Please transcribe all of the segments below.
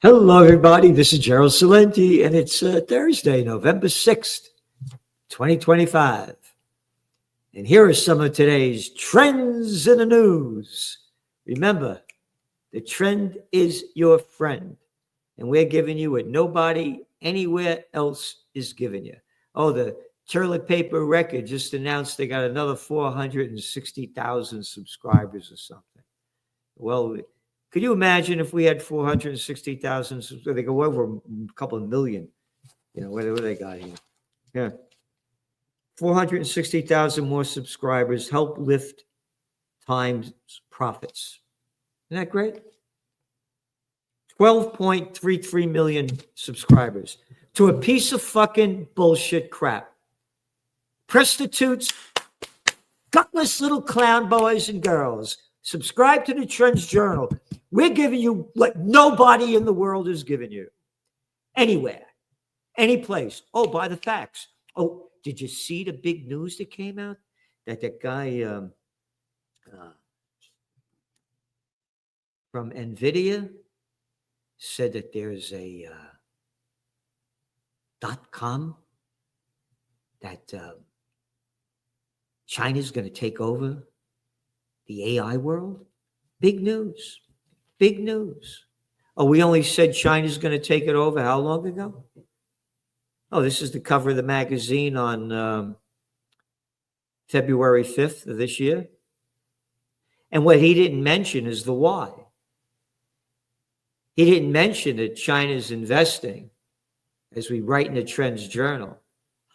Hello, everybody. This is Gerald Salenti, and it's Thursday, November 6th, 2025. And here are some of today's trends in the news. Remember, the trend is your friend, and we're giving you what nobody anywhere else is giving you. Oh, the Toilet Paper Record just announced they got another 460,000 subscribers or something. Well, could you imagine if we had 460,000? They go over a couple of million. What do they got here? Yeah. 460,000 more subscribers help lift Time's profits. Isn't that great? 12.33 million subscribers to a piece of fucking bullshit crap. Prostitutes, gutless little clown boys and girls. Subscribe to the Trends Journal. We're giving you what nobody in the world is giving you. Anywhere, any place. Oh, by the facts. Oh, did you see the big news that came out? That guy from NVIDIA said that there's a .com that China's going to take over the AI world. Big news. Big news. Oh, we only said China's going to take it over how long ago? Oh, this is the cover of the magazine on February 5th of this year. And what he didn't mention is the why. He didn't mention that China's investing, as we write in the Trends Journal,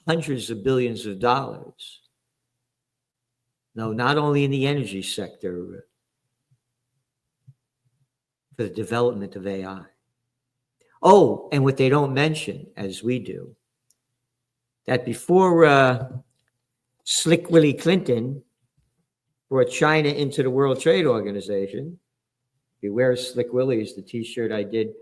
hundreds of billions of dollars. No, not only in the energy sector, for the development of AI. Oh, and what they don't mention, as we do, that before Slick Willie Clinton brought China into the World Trade Organization, beware Slick Willie is the t-shirt I did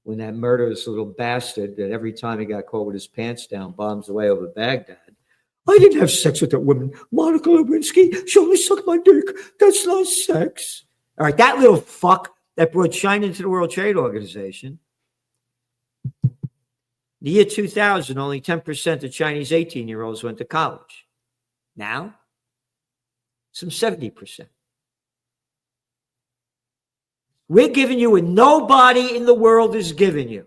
when that murderous little bastard that every time he got caught with his pants down bombs away over Baghdad. I didn't have sex with that woman, Monica Lewinsky. She only sucked my dick. That's not sex. All right, that little fuck that brought China into the World Trade Organization. The year 2000, only 10% of Chinese 18-year-olds went to college. Now, some 70%. We're giving you what nobody in the world is giving you.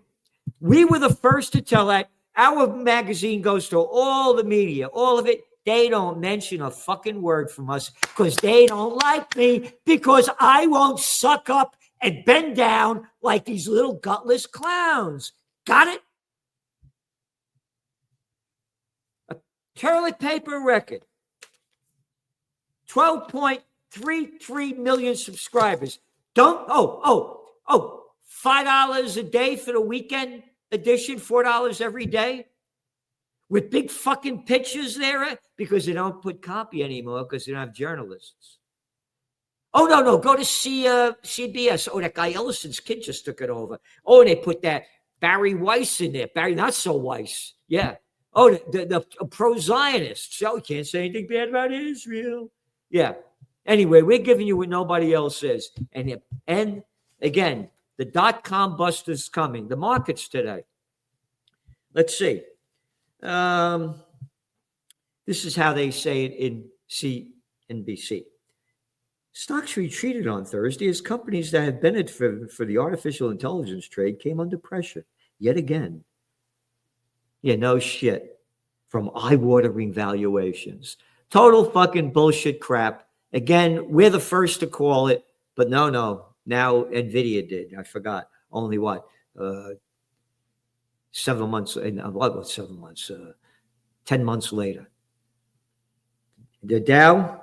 We were the first to tell that. Our magazine goes to all the media, all of it. They don't mention a fucking word from us because they don't like me, because I won't suck up and bend down like these little gutless clowns. Got it? A Toilet Paper Record. 12.33 million subscribers. $5 a day for the weekend edition, $4 every day, with big fucking pictures there, because they don't put copy anymore because they don't have journalists. Oh, no, go to CBS. Oh, that guy Ellison's kid just took it over. Oh, and they put that Barry Weiss in there. Barry, not so Weiss. Yeah. Oh, the pro-Zionists. So we can't say anything bad about Israel. Yeah. Anyway, we're giving you what nobody else is. And again, the .com bust is coming. The markets today. Let's see. This is how they say it in CNBC. Stocks retreated on Thursday as companies that had benefited for the artificial intelligence trade came under pressure yet again. Yeah, no shit. From eye-watering valuations. Total fucking bullshit crap. Again, we're the first to call it, but no. Now NVIDIA did. I forgot. Only what? 7 months. 10 months later. The Dow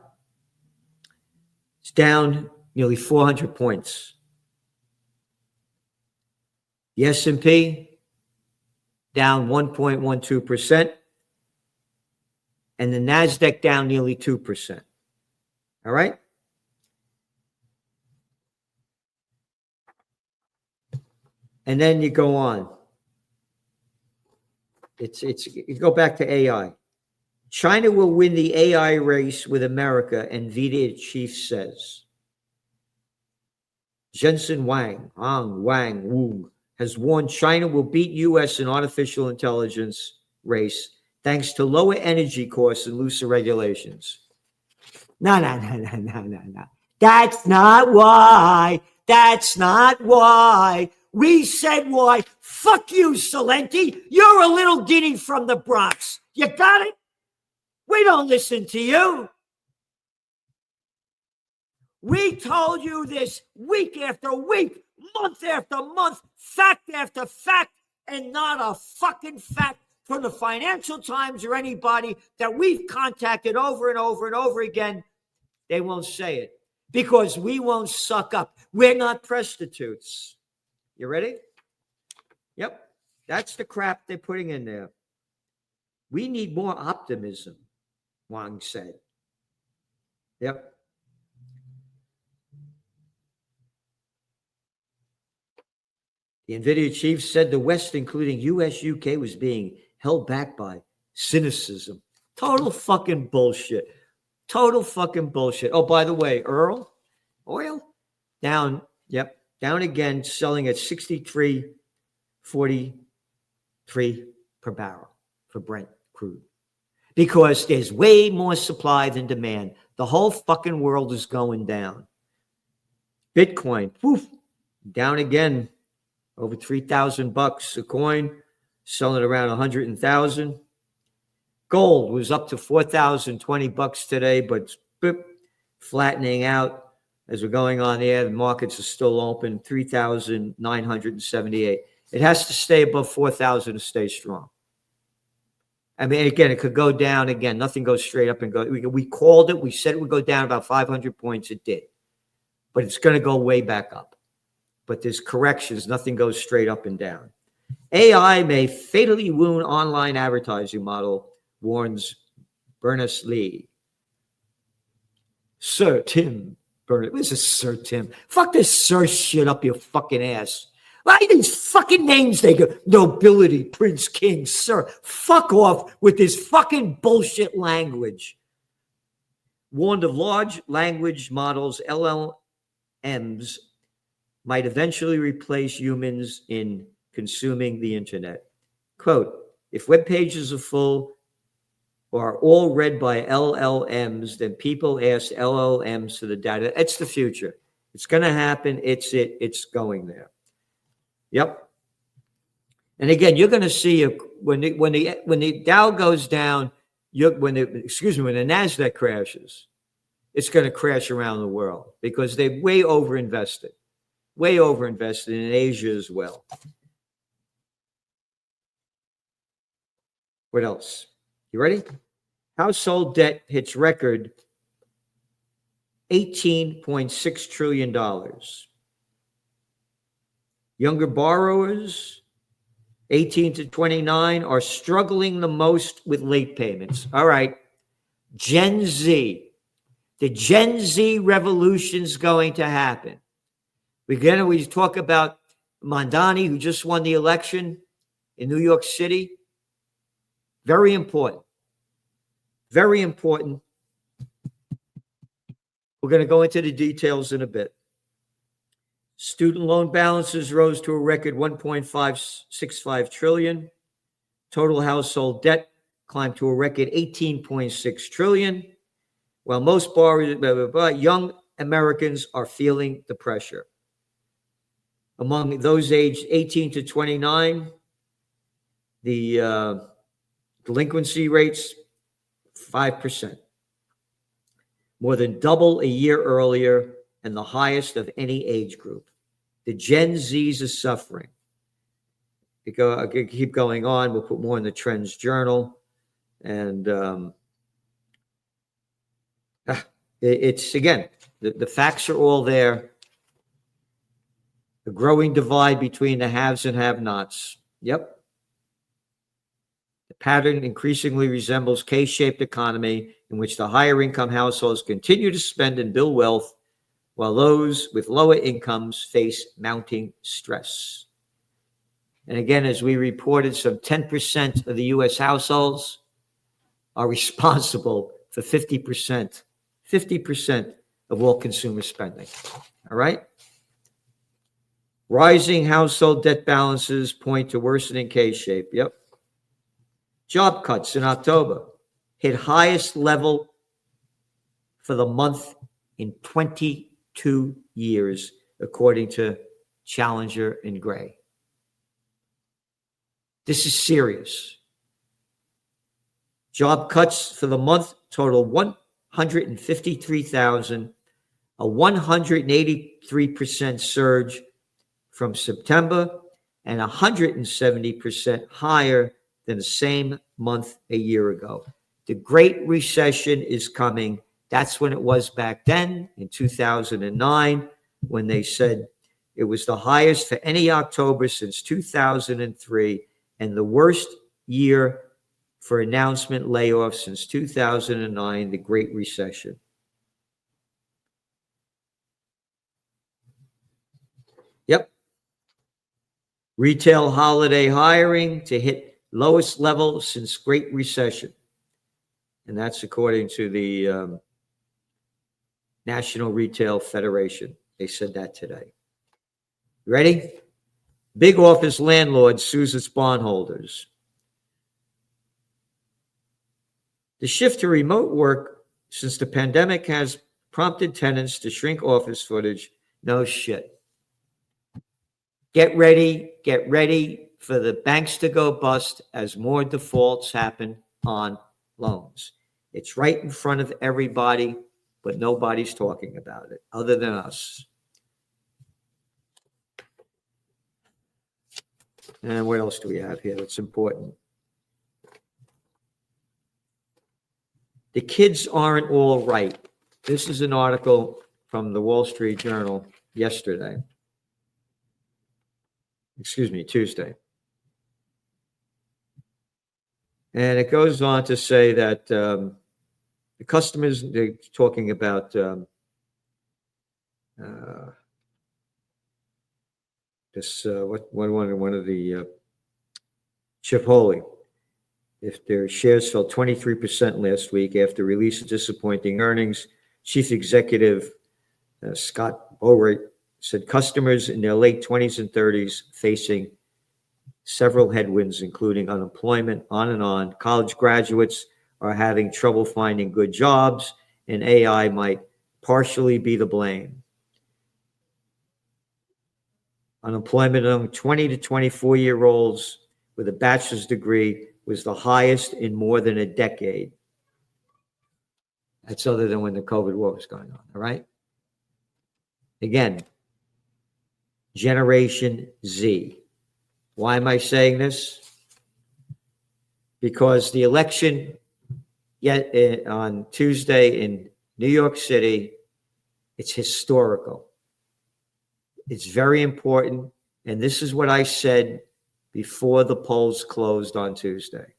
is down nearly 400 points. The S&P down 1.12%. And the NASDAQ down nearly 2%. All right? And then you go on. You go back to AI. China will win the AI race with America, NVIDIA chief says. Jensen Wang, Wang, Wu, has warned China will beat U.S. in artificial intelligence race thanks to lower energy costs and looser regulations. No. That's not why. That's not why. We said why. Fuck you, Salenti. You're a little guinea from the Bronx. You got it? We don't listen to you. We told you this week after week, month after month, fact after fact, and not a fucking fact from the Financial Times or anybody that we've contacted over and over and over again. They won't say it because we won't suck up. We're not prostitutes. You ready? Yep. That's the crap they're putting in there. We need more optimism, Wang said. Yep. The NVIDIA chief said the West, including US, UK, was being held back by cynicism. Total fucking bullshit. Total fucking bullshit. Oh, by the way, oil down. Yep. Down again, selling at 63.43 per barrel for Brent crude. Because there's way more supply than demand. The whole fucking world is going down. Bitcoin, down again. Over $3,000 a coin, selling around 100,000. Gold was up to $4,020 today, but flattening out as we're going on there. The markets are still open, 3,978. It has to stay above 4,000 to stay strong. I mean, again, it could go down again. Nothing goes straight up and go. We called it. We said it would go down about 500 points. It did, but it's going to go way back up. But there's corrections. Nothing goes straight up and down. AI may fatally wound online advertising model, warns Berners-Lee. Sir Tim Berners. What is this, Sir Tim? Fuck this Sir shit up your fucking ass. Why these fucking names they go? Nobility, Prince, King, Sir. Fuck off with this fucking bullshit language. Warned of large language models, LLMs, might eventually replace humans in consuming the internet. Quote, if web pages are full or are all read by LLMs, then people ask LLMs for the data. It's the future. It's going to happen. It's going there. Yep. And again, you're going to see when the Dow goes down, when the NASDAQ crashes, it's going to crash around the world because they've way overinvested in Asia as well. What else? You ready? Household debt hits record $18.6 trillion. Younger borrowers, 18 to 29, are struggling the most with late payments. All right. Gen Z. The Gen Z revolution's going to happen. We talk about Mamdani, who just won the election in New York City. Very important. Very important. We're going to go into the details in a bit. Student loan balances rose to a record $1.565 trillion. Total household debt climbed to a record $18.6 trillion. While most borrowers, young Americans are feeling the pressure. Among those aged 18 to 29, the delinquency rates, 5%. More than double a year earlier and the highest of any age group. The Gen Zs are suffering. I could keep going on. We'll put more in the Trends Journal. And it's, again, the facts are all there. The growing divide between the haves and have-nots. Yep. The pattern increasingly resembles K-shaped economy in which the higher income households continue to spend and build wealth while those with lower incomes face mounting stress. And again, as we reported, some 10% of the U.S. households are responsible for 50% of all consumer spending. All right? Rising household debt balances point to worsening K-shape. Yep. Job cuts in October hit highest level for the month in 22 years, according to Challenger and Gray. This is serious. Job cuts for the month total 153,000, a 183% surge from September and 170% higher than the same month a year ago. The Great Recession is coming. That's when it was back then in 2009, when they said it was the highest for any October since 2003 and the worst year for announcement layoffs since 2009, the Great Recession. Yep. Retail holiday hiring to hit lowest level since Great Recession. And that's according to the National Retail Federation. They said that today. Ready? Big office landlord sues its bondholders. The shift to remote work since the pandemic has prompted tenants to shrink office footage. No shit. Get ready for the banks to go bust as more defaults happen on loans. It's right in front of everybody, but nobody's talking about it other than us. And what else do we have here that's important? The kids aren't all right. This is an article from the Wall Street Journal yesterday. Tuesday. And it goes on to say that the customers, they're talking about one of the Chipotle. If their shares fell 23% last week after release of disappointing earnings, Chief Executive Scott Boatwright said customers in their late 20s and 30s facing several headwinds, including unemployment, on and on. College graduates are having trouble finding good jobs, and AI might partially be to blame. Unemployment among 20 to 24-year-olds with a bachelor's degree was the highest in more than a decade. That's other than when the COVID war was going on, all right? Again, Generation Z. Why am I saying this? Because the election on Tuesday in New York City, it's historical. It's very important. And this is what I said before the polls closed on Tuesday.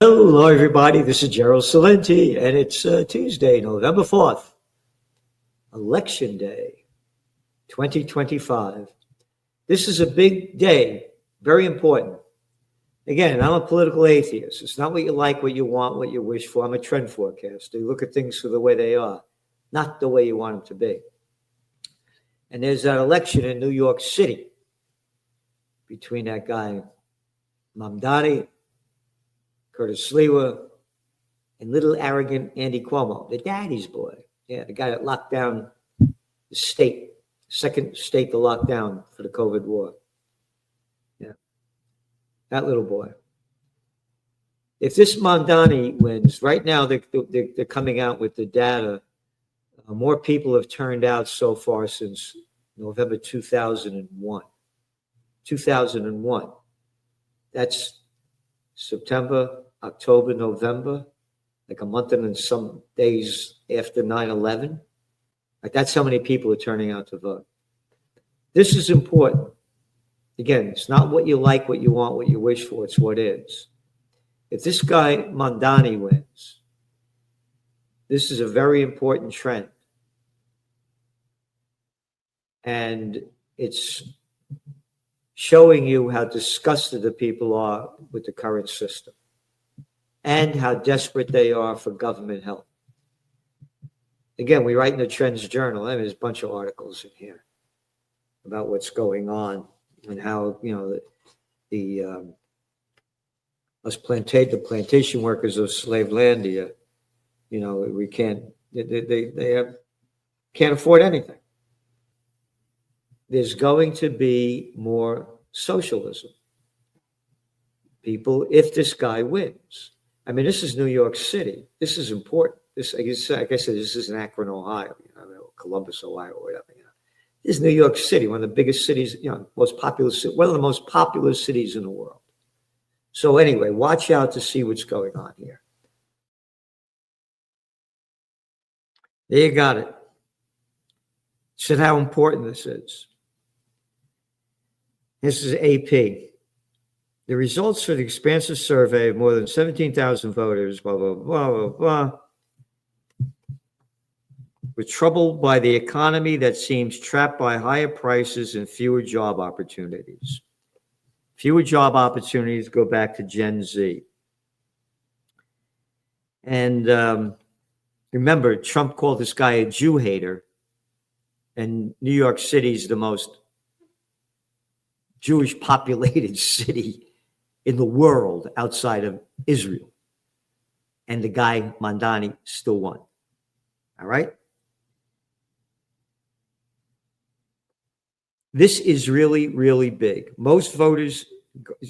Hello, everybody. This is Gerald Salenti, and it's Tuesday, November 4th, Election Day, 2025. This is a big day, very important. Again, I'm a political atheist. It's not what you like, what you want, what you wish for. I'm a trend forecaster. You look at things for the way they are, not the way you want them to be. And there's that election in New York City between that guy, Mamdani, Curtis Sliwa, and little arrogant Andy Cuomo, the daddy's boy. Yeah, the guy that locked down the state, second state to lock down for the COVID war. Yeah, that little boy. If this Mamdani wins, right now they're coming out with the data. More people have turned out so far since November 2001. 2001. That's September, October, November, like a month and some days after 9/11. Like that's how many people are turning out to vote. This is important. Again, it's not what you like, what you want, what you wish for. It's what is. If this guy Mamdani wins, this is a very important trend. And it's showing you how disgusted the people are with the current system and how desperate they are for government help. Again, we write in the Trends Journal. There's a bunch of articles in here. about what's going on and how, the the plantation workers of Slavelandia, we can't afford anything. There's going to be more socialism. People, if this guy wins. I mean, this is New York City. This is important. This, like I said, this is in Akron, Ohio, Columbus, Ohio, or whatever. This is New York City, one of the biggest cities, most populous, one of the most popular cities in the world. So anyway, watch out to see what's going on here. There you got it. Said how important this is. This is AP. The results for the expansive survey of more than 17,000 voters, blah, blah, blah, blah, blah, were troubled by the economy that seems trapped by higher prices and fewer job opportunities. Fewer job opportunities go back to Gen Z. And remember, Trump called this guy a Jew hater, and New York City is the most Jewish populated city in the world outside of Israel. And the guy, Mamdani, still won. All right? This is really, really big. Most voters,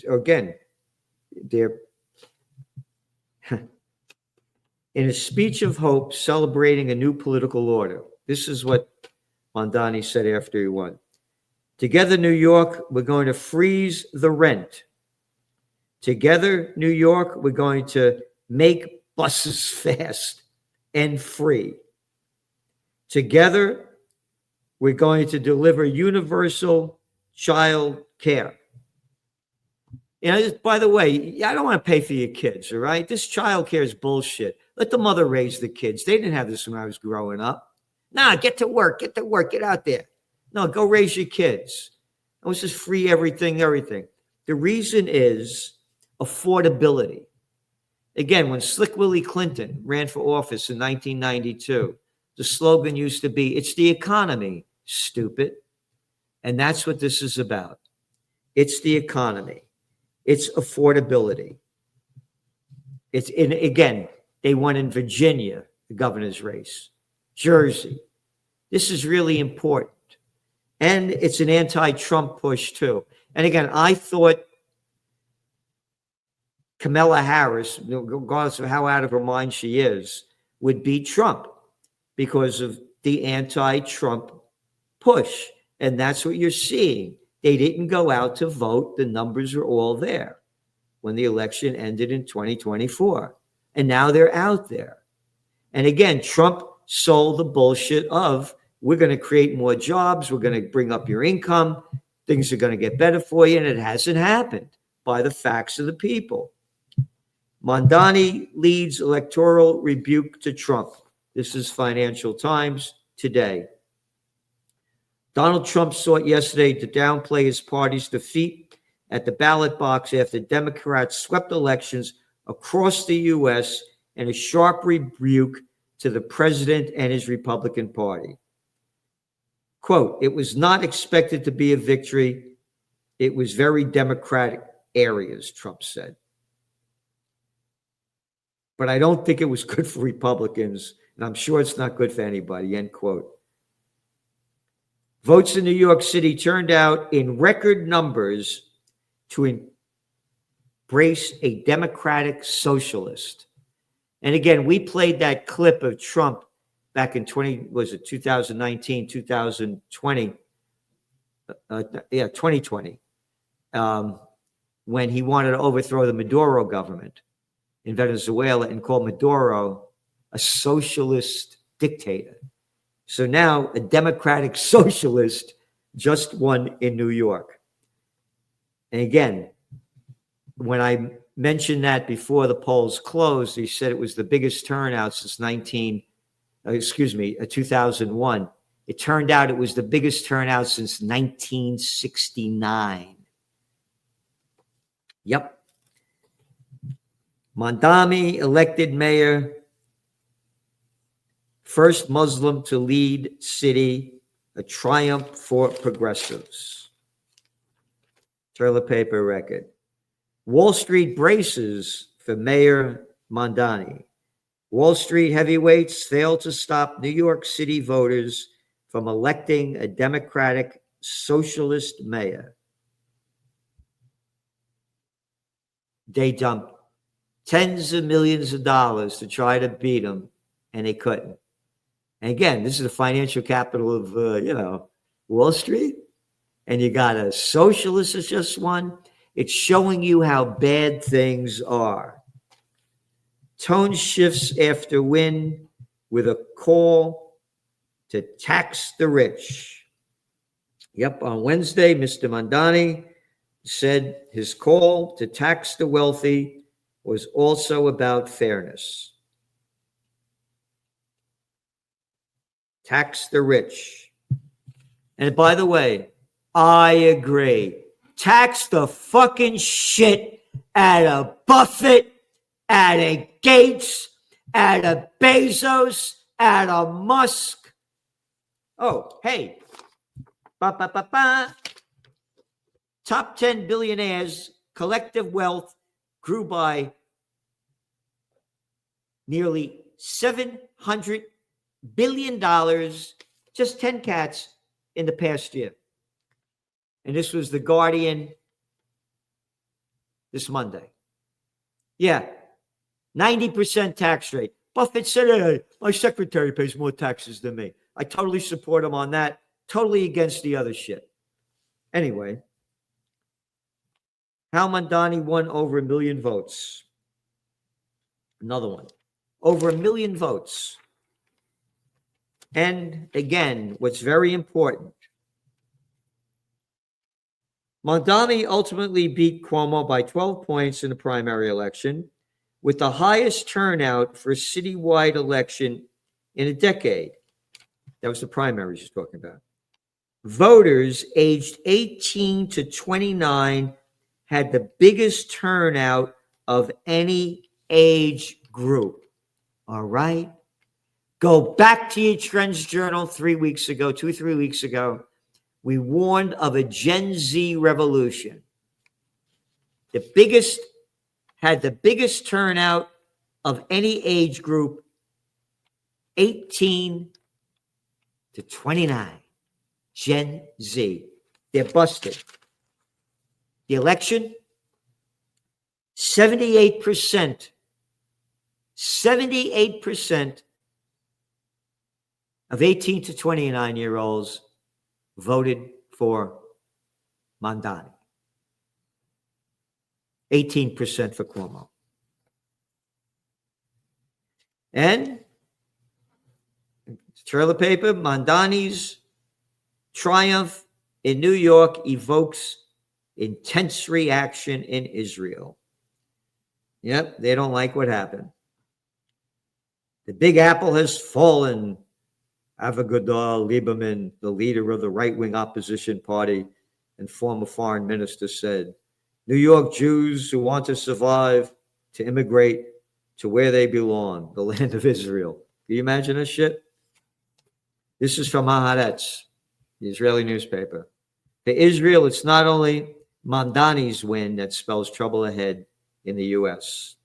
again, they're in a speech of hope celebrating a new political order. This is what Mamdani said after he won. Together, New York, we're going to freeze the rent. Together, New York, we're going to make buses fast and free. Together, we're going to deliver universal child care. By the way, I don't want to pay for your kids, all right? This child care is bullshit. Let the mother raise the kids. They didn't have this when I was growing up. Nah, get to work, get out there. No, go raise your kids. Let's just free everything. The reason is affordability. Again, when Slick Willie Clinton ran for office in 1992, the slogan used to be, it's the economy, stupid. And that's what this is about. It's the economy. It's affordability. Again, they won in Virginia, the governor's race, Jersey. This is really important. And it's an anti-Trump push too. And again, I thought Kamala Harris, regardless of how out of her mind she is, would beat Trump because of the anti-Trump push. And that's what you're seeing. They didn't go out to vote. The numbers are all there when the election ended in 2024. And now they're out there. And again, Trump sold the bullshit of, we're going to create more jobs. We're going to bring up your income. Things are going to get better for you. And it hasn't happened by the facts of the people. Mamdani leads electoral rebuke to Trump. This is Financial Times today. Donald Trump sought yesterday to downplay his party's defeat at the ballot box after Democrats swept elections across the U.S. in a sharp rebuke to the president and his Republican Party. Quote, it was not expected to be a victory. It was very Democratic areas, Trump said. But I don't think it was good for Republicans, and I'm sure it's not good for anybody, end quote. Votes in New York City turned out in record numbers to embrace a democratic socialist. And again, we played that clip of Trump back in 2019, 2020, 2020, when he wanted to overthrow the Maduro government in Venezuela and called Maduro a socialist dictator. So now a democratic socialist just won in New York. And again, when I mentioned that before the polls closed, he said it was the biggest turnout since 2001. It turned out it was the biggest turnout since 1969. Yep. Mamdani elected mayor, first Muslim to lead city a triumph for progressives. Toilet paper record. Wall Street braces for Mayor Mamdani. Wall Street heavyweights failed to stop New York City voters from electing a Democratic socialist mayor. They dumped tens of millions of dollars to try to beat him, and they couldn't. And again, this is the financial capital of, Wall Street. And you got a socialist as just one. It's showing you how bad things are. Tone shifts after win with a call to tax the rich. Yep, on Wednesday, Mr. Mamdani said his call to tax the wealthy was also about fairness. Tax the rich. And by the way, I agree. Tax the fucking shit out of Buffett, out of Gates, out of Bezos, out of Musk. Oh, hey. Top 10 billionaires' collective wealth grew by nearly $700 billion, just 10 cats in the past year. And this was The Guardian this Monday. Yeah, 90% tax rate. Buffett said, hey, my secretary pays more taxes than me. I totally support him on that. Totally against the other shit. Anyway, how Mamdani won over 1 million votes. Another one. Over 1 million votes. And again, what's very important, Mamdani ultimately beat Cuomo by 12 points in the primary election, with the highest turnout for a citywide election in a decade. That was the primaries he's talking about. Voters aged 18 to 29 had the biggest turnout of any age group. All right? Go back to your Trends Journal 3 weeks ago, 2-3 weeks ago. We warned of a Gen Z revolution. Had the biggest turnout of any age group, 18 to 29. Gen Z. They're busted. The election, 78% of 18 to 29-year-olds voted for Mamdani. 18% for Cuomo. And trailer paper, Mamdani's triumph in New York evokes intense reaction in Israel. Yep, they don't like what happened. The Big Apple has fallen. Avigdor Lieberman, the leader of the right-wing opposition party and former foreign minister, said, New York Jews who want to survive to immigrate to where they belong, the land of Israel. Can you imagine this shit? This is from Haaretz, the Israeli newspaper. For Israel, it's not only Mamdani's win that spells trouble ahead in the U.S.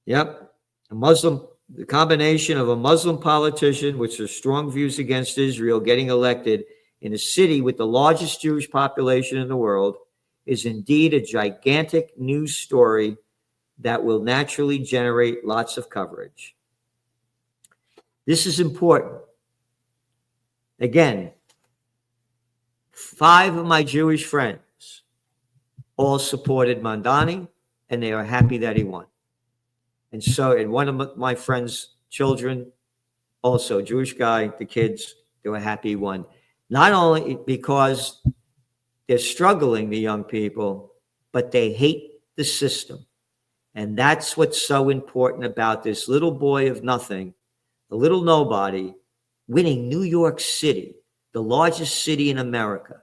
Yep, the combination of a Muslim politician with his strong views against Israel getting elected in a city with the largest Jewish population in the world is indeed a gigantic news story that will naturally generate lots of coverage. This is important. Again, 5 of my Jewish friends all supported Mamdani, and they are happy that he won. And one of my friend's children, also Jewish guy, the kids, they were happy he won. Not only because they're struggling, the young people, but they hate the system. And that's what's so important about this little boy of nothing, a little nobody, winning New York City, the largest city in America.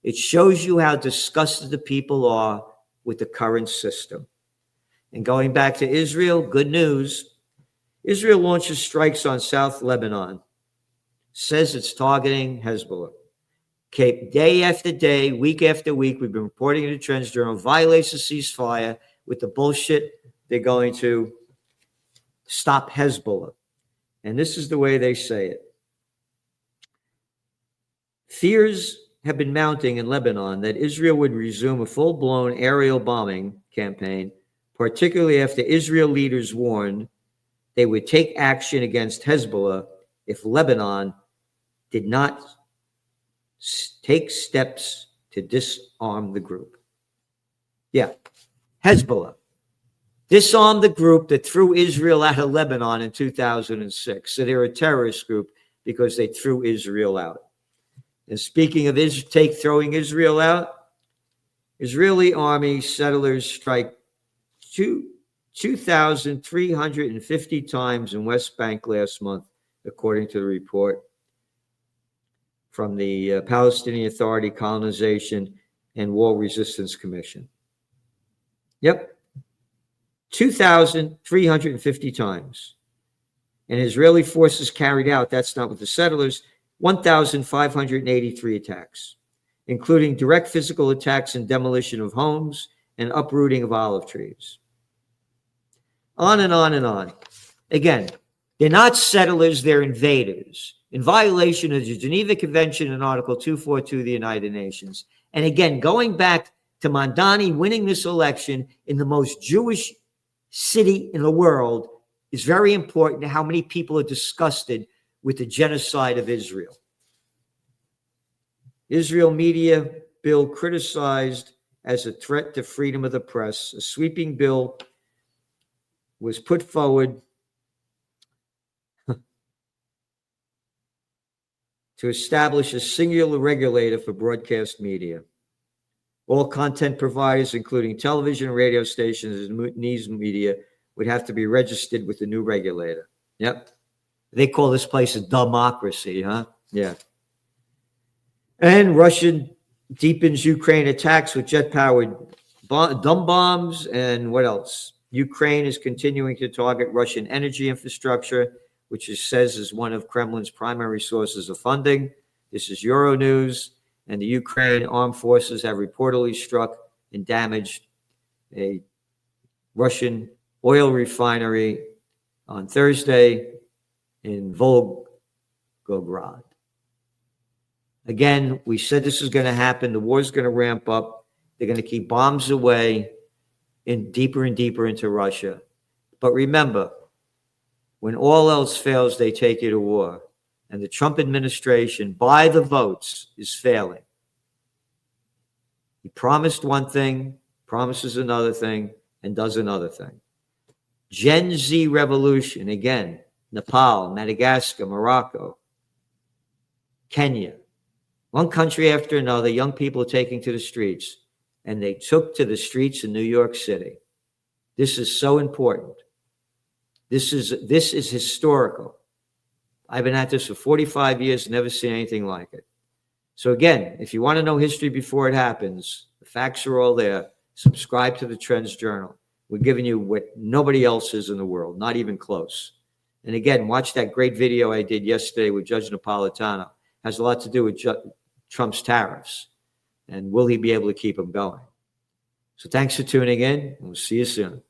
It shows you how disgusted the people are with the current system. And going back to Israel, good news. Israel launches strikes on South Lebanon. says it's targeting Hezbollah. Okay, day after day, week after week, we've been reporting in the Trends Journal, violates the ceasefire with the bullshit. They're going to stop Hezbollah. And this is the way they say it. Fears have been mounting in Lebanon that Israel would resume a full-blown aerial bombing campaign, particularly after Israel leaders warned they would take action against Hezbollah if Lebanon did not take steps to disarm the group. Yeah, Hezbollah. Disarm the group that threw Israel out of Lebanon in 2006. So they're a terrorist group because they threw Israel out. And speaking of throwing Israel out, Israeli army settlers strike 2,350 times in West Bank last month, according to the report from the Palestinian Authority Colonization and War Resistance Commission. Yep. 2,350 times. And Israeli forces carried out, that's not with the settlers, 1,583 attacks, including direct physical attacks and demolition of homes and uprooting of olive trees. On and on and on. Again, they're not settlers, they're invaders, in violation of the Geneva Convention and Article 242 of the United Nations. And again, going back to Mamdani winning this election in the most Jewish city in the world is very important to how many people are disgusted with the genocide of Israel. Israel media bill criticized as a threat to freedom of the press. A sweeping bill was put forward to establish a singular regulator for broadcast media. All content providers, including television and radio stations and news media, would have to be registered with the new regulator. Yep. They call this place a democracy, huh? Yeah. And Russia deepens Ukraine attacks with jet-powered dumb bombs. And what else? Ukraine is continuing to target Russian energy infrastructure, which it says is one of Kremlin's primary sources of funding. This is Euronews. And the Ukraine armed forces have reportedly struck and damaged a Russian oil refinery on Thursday in Volgograd. Again, we said this is going to happen. The war is going to ramp up. They're going to keep bombs away and deeper into Russia. But remember, when all else fails, they take you to war. And the Trump administration, by the votes, is failing. He promised one thing, promises another thing, and does another thing. Gen Z revolution, again, Nepal, Madagascar, Morocco, Kenya. One country after another, young people are taking to the streets, and they took to the streets in New York City. This is so important. This is historical. I've been at this for 45 years, never seen anything like it. So again, if you want to know history before it happens, the facts are all there. Subscribe to the Trends Journal. We're giving you what nobody else is in the world, not even close. And again, watch that great video I did yesterday with Judge Napolitano. It has a lot to do with Trump's tariffs. And will he be able to keep them going? So thanks for tuning in, and we'll see you soon.